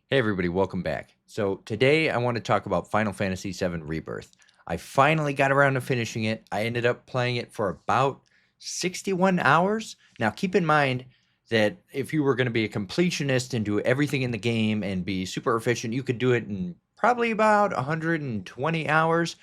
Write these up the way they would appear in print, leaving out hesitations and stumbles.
Hey everybody, welcome back. So today I want to talk about Final Fantasy VII Rebirth. I finally got around to finishing it. I ended up playing it for about 61 hours. Now keep in mind that if you were going to be a completionist and do everything in the game and be super efficient, you could do it in probably about 120 hours.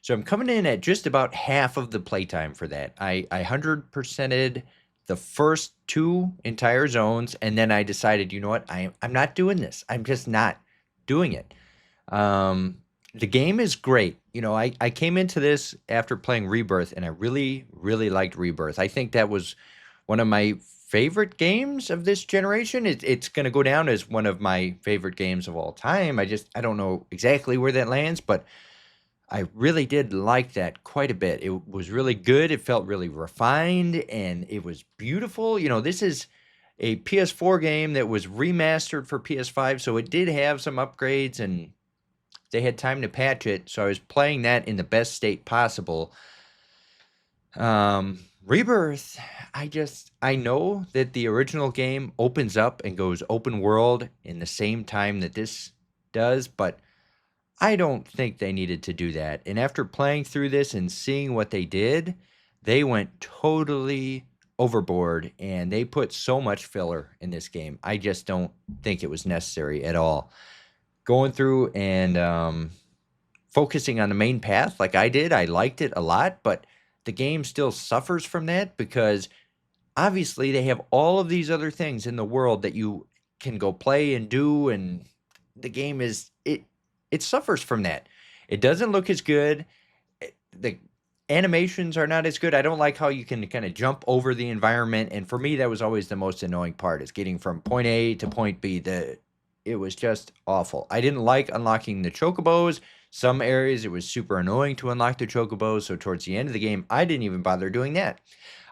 So I'm coming in at just about half of the playtime for that. I 100%ed the first two entire zones, and then I decided, you know what, I'm not doing this. I'm just not doing it. The game is great. I came into this after playing Rebirth, and I really, really liked Rebirth. I think that was one of my favorite games of this generation. It's going to go down as one of my favorite games of all time. I don't know exactly where that lands, but I really did like that quite a bit. It was really good. It felt really refined and it was beautiful. This is a PS4 game that was remastered for PS5, so it did have some upgrades and they had time to patch it. So I was playing that in the best state possible. Rebirth, I know that the original game opens up and goes open world in the same time that this does, but I don't think they needed to do that. And after playing through this and seeing what they did, they went totally overboard and they put so much filler in this game. I just don't think it was necessary at all. Going through and focusing on the main path like I did, I liked it a lot, but the game still suffers from that because obviously they have all of these other things in the world that you can go play and do, and the game it suffers from that. It doesn't look as good. The animations are not as good. I don't like how you can kind of jump over the environment, and for me that was always the most annoying part, is getting from point A to point B. It was just awful. I didn't like unlocking the chocobos. Some areas it was super annoying to unlock the chocobos, so towards the end of the game I didn't even bother doing that.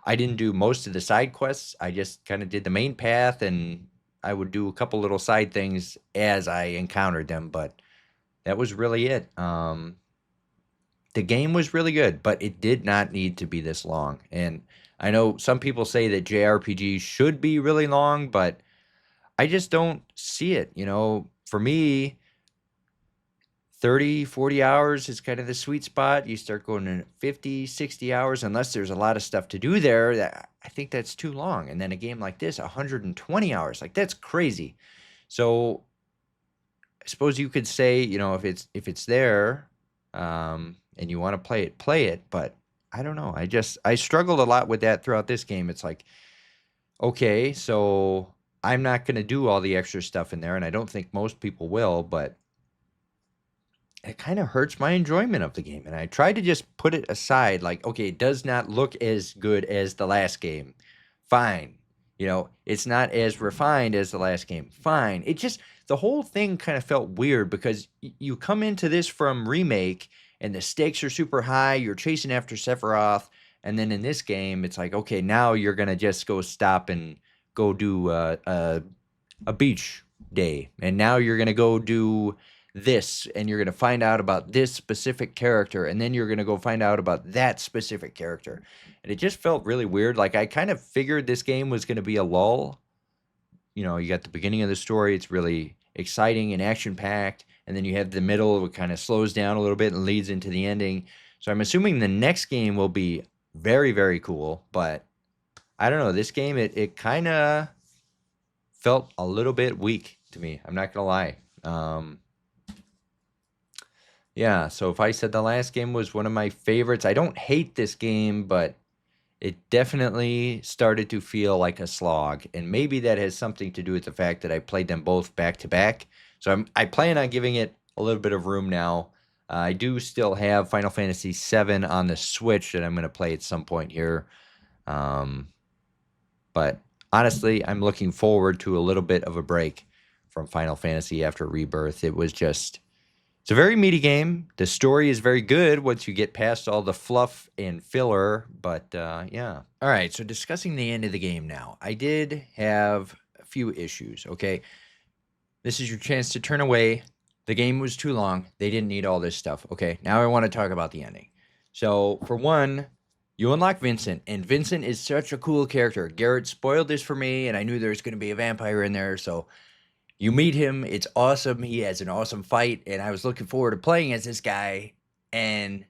I didn't do most of the side quests. I just kind of did the main path, and I would do a couple little side things as I encountered them, but that was really it. The game was really good, but it did not need to be this long. And I know some people say that JRPGs should be really long, but I just don't see it. For me, 30, 40 hours is kind of the sweet spot. You start going to 50, 60 hours, unless there's a lot of stuff to do there. I think that's too long. And then a game like this, 120 hours, like that's crazy. So I suppose you could say, if it's there, and you want to play it. But I don't know. I struggled a lot with that throughout this game. It's like, okay, so I'm not going to do all the extra stuff in there, and I don't think most people will, but it kind of hurts my enjoyment of the game. And I tried to just put it aside, like, okay, it does not look as good as the last game. Fine. It's not as refined as the last game. Fine. The whole thing kind of felt weird because you come into this from Remake and the stakes are super high. You're chasing after Sephiroth. And then in this game, it's like, okay, now you're going to just go stop and go do a beach day. And now you're going to go do this, and you're going to find out about this specific character, and then you're going to go find out about that specific character. And it just felt really weird. Like I kind of figured this game was going to be a lull. You got the beginning of the story, it's really exciting and action packed, and then you have the middle, it kind of slows down a little bit and leads into the ending. So I'm assuming the next game will be very, very cool, but I don't know, this game, it kind of felt a little bit weak to me. I'm not gonna lie. Yeah, so if I said the last game was one of my favorites, I don't hate this game, but it definitely started to feel like a slog. And maybe that has something to do with the fact that I played them both back to back. So I plan on giving it a little bit of room now. I do still have Final Fantasy VII on the Switch that I'm going to play at some point here. Um, but honestly, I'm looking forward to a little bit of a break from Final Fantasy after Rebirth. It's a very meaty game. The story is very good once you get past all the fluff and filler, but yeah. All right, so discussing the end of the game now. I did have a few issues, okay? This is your chance to turn away. The game was too long. They didn't need all this stuff, okay? Now I want to talk about the ending. So, for one, you unlock Vincent, and Vincent is such a cool character. Garrett spoiled this for me, and I knew there was going to be a vampire in there, so You meet him, it's awesome. He has an awesome fight, and I was looking forward to playing as this guy. And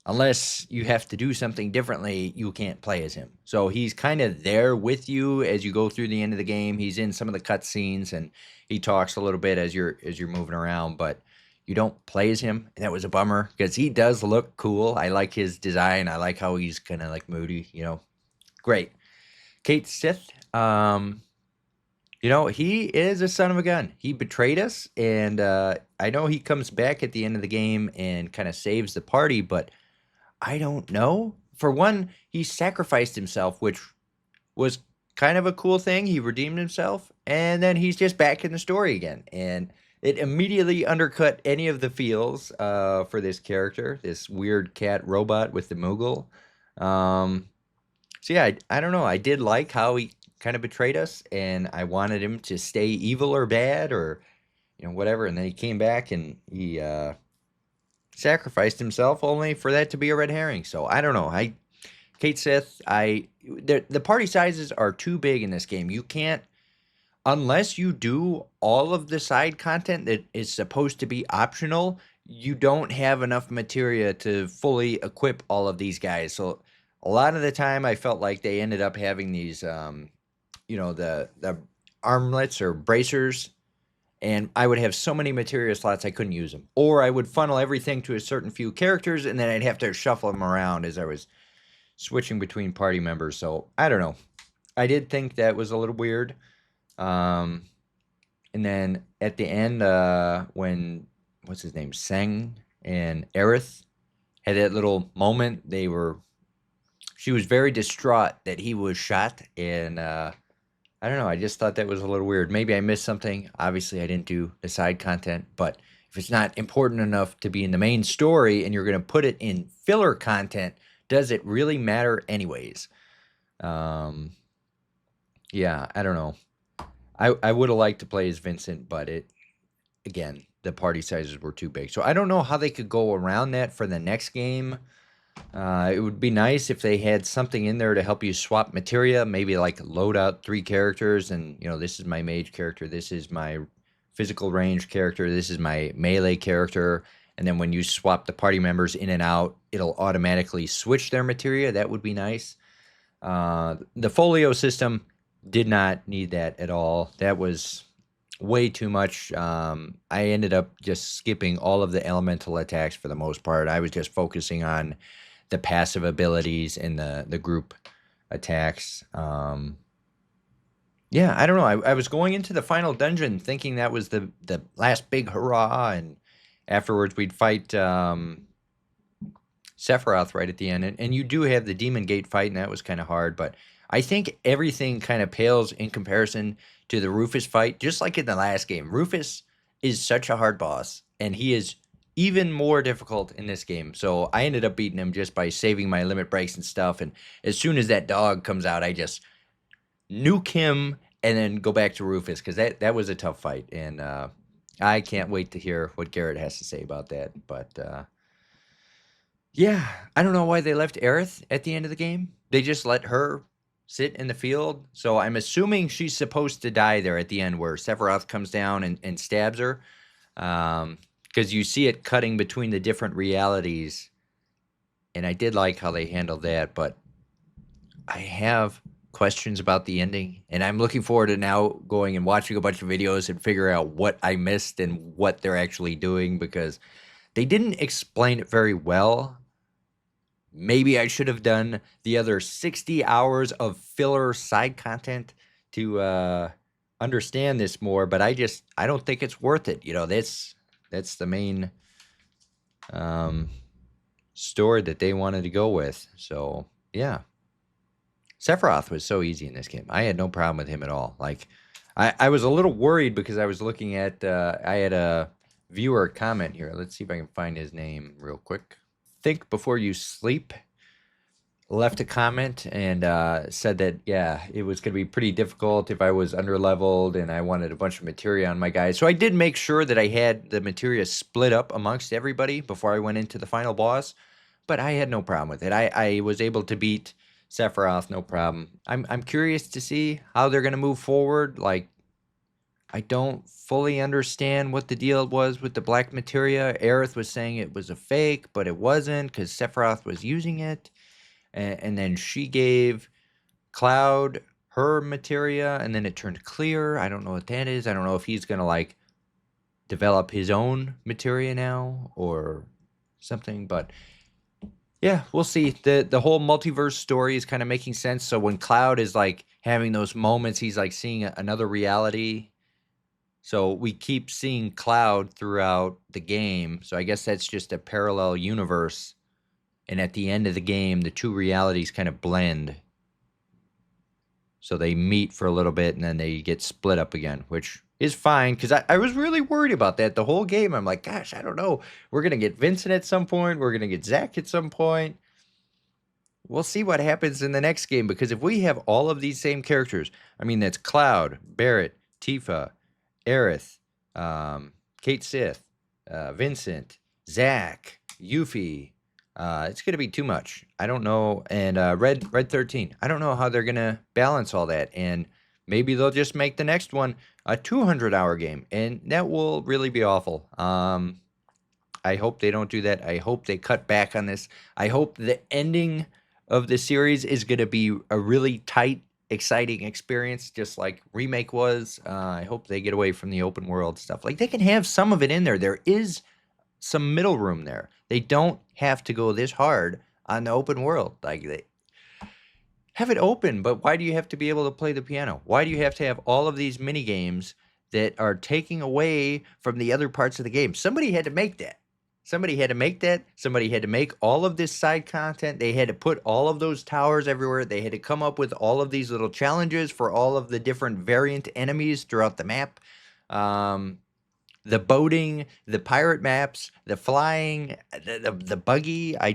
unless you have to do something differently, you can't play as him. So he's kind of there with you as you go through the end of the game. He's in some of the cutscenes, and he talks a little bit as you're moving around, but you don't play as him. And that was a bummer because he does look cool. I like his design. I like how he's kind of like moody. Great. Kate Sith. He is a son of a gun. He betrayed us, and I know he comes back at the end of the game and kind of saves the party, but I don't know. For one, he sacrificed himself, which was kind of a cool thing. He redeemed himself, and then he's just back in the story again. And it immediately undercut any of the feels for this character, this weird cat robot with the Moogle. Um, so yeah, I don't know. I did like how he kind of betrayed us, and I wanted him to stay evil or bad or whatever. And then he came back and he sacrificed himself only for that to be a red herring. So I don't know. Kate Sith, the party sizes are too big in this game. You can't, unless you do all of the side content that is supposed to be optional, you don't have enough materia to fully equip all of these guys. So a lot of the time I felt like they ended up having these the armlets or bracers, and I would have so many materia slots I couldn't use them. Or I would funnel everything to a certain few characters, and then I'd have to shuffle them around as I was switching between party members. So I don't know. I did think that was a little weird. And then at the end, when what's his name, Seng and Aerith had that little moment, she was very distraught that he was shot, and I don't know. I just thought that was a little weird. Maybe I missed something. Obviously, I didn't do the side content, but if it's not important enough to be in the main story and you're going to put it in filler content, does it really matter anyways? Yeah, I don't know. I would have liked to play as Vincent, but again, the party sizes were too big. So I don't know how they could go around that for the next game. It would be nice if they had something in there to help you swap materia, maybe like load out 3 characters and, this is my mage character, this is my physical range character, this is my melee character, and then when you swap the party members in and out, it'll automatically switch their materia. That would be nice. The folio system did not need that at all. That was way too much. I ended up just skipping all of the elemental attacks for the most part. I was just focusing on the passive abilities and the group attacks. Yeah, I don't know. I was going into the final dungeon thinking that was the last big hurrah, and afterwards we'd fight Sephiroth right at the end. And you do have the Demon Gate fight, and that was kind of hard, but I think everything kind of pales in comparison to the Rufus fight, just like in the last game. Rufus is such a hard boss, and he is even more difficult in this game. So I ended up beating him just by saving my limit breaks and stuff. And as soon as that dog comes out, I just nuke him and then go back to Rufus, because that was a tough fight. And I can't wait to hear what Garrett has to say about that. But yeah, I don't know why they left Aerith at the end of the game. They just let her sit in the field. So I'm assuming she's supposed to die there at the end where Sephiroth comes down and stabs her. Because you see it cutting between the different realities. And I did like how they handled that. But I have questions about the ending. And I'm looking forward to now going and watching a bunch of videos and figure out what I missed and what they're actually doing. Because they didn't explain it very well. Maybe I should have done the other 60 hours of filler side content to understand this more, but I don't think it's worth it. That's the main story that they wanted to go with. So yeah, Sephiroth was so easy in this game. I had no problem with him at all. Like, I was a little worried because I was looking at I had a viewer comment here. Let's see if I can find his name real quick. Think Before You Sleep left a comment and said that, yeah, it was going to be pretty difficult if I was underleveled and I wanted a bunch of materia on my guys. So I did make sure that I had the materia split up amongst everybody before I went into the final boss, but I had no problem with it. I was able to beat Sephiroth, no problem. I'm curious to see how they're going to move forward. Like, I don't fully understand what the deal was with the black materia. Aerith was saying it was a fake, but it wasn't because Sephiroth was using it. And then she gave Cloud her materia, and then it turned clear. I don't know what that is. I don't know if he's going to like develop his own materia now or something, but yeah, we'll see. The whole multiverse story is kind of making sense. So when Cloud is like having those moments, he's like seeing another reality. So we keep seeing Cloud throughout the game. So I guess that's just a parallel universe. And at the end of the game, the two realities kind of blend. So they meet for a little bit and then they get split up again, which is fine because I was really worried about that the whole game. I'm like, gosh, I don't know. We're going to get Vincent at some point. We're going to get Zack at some point. We'll see what happens in the next game because if we have all of these same characters, I mean, that's Cloud, Barrett, Tifa, Aerith, Kate Sith, Vincent, Zack, Yuffie. It's going to be too much. I don't know. And Red 13. I don't know how they're going to balance all that. And maybe they'll just make the next one a 200-hour game. And that will really be awful. I hope they don't do that. I hope they cut back on this. I hope the ending of the series is going to be a really tight, exciting experience, just like Remake was. I hope they get away from the open world stuff. Like, they can have some of it in there. There is some middle room there. They don't have to go this hard on the open world. Like, they have it open, but why do you have to be able to play the piano? Why do you have to have all of these mini games that are taking away from the other parts of the game? Somebody had to make that. Somebody had to make that. Somebody had to make all of this side content. They had to put all of those towers everywhere. They had to come up with all of these little challenges for all of the different variant enemies throughout the map. The boating, the pirate maps, the flying, the buggy. I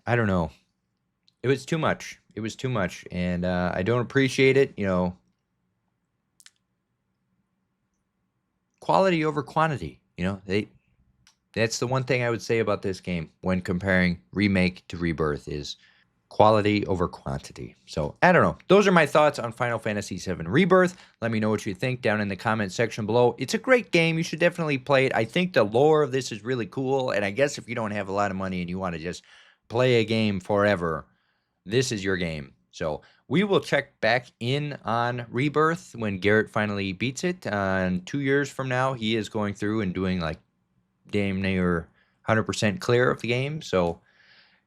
don't know. It was too much. It was too much. And I don't appreciate it. You know, quality over quantity. You know, that's the one thing I would say about this game when comparing Remake to Rebirth is quality over quantity. So, I don't know. Those are my thoughts on Final Fantasy VII Rebirth. Let me know what you think down in the comment section below. It's a great game. You should definitely play it. I think the lore of this is really cool. And I guess if you don't have a lot of money and you want to just play a game forever, this is your game. So we will check back in on Rebirth when Garrett finally beats it. And 2 years from now, he is going through and doing like damn near 100% clear of the game. So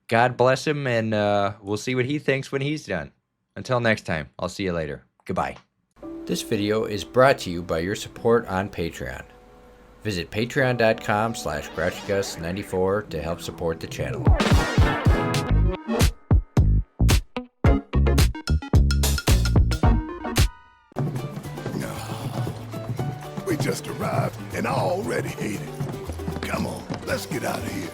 God bless him, and we'll see what he thinks when he's done. Until next time, I'll see you later. Goodbye. This video is brought to you by your support on Patreon. Visit patreon.com/GrouchyGus94 to help support the channel. We just arrived and I already hate it. Come on, let's get out of here.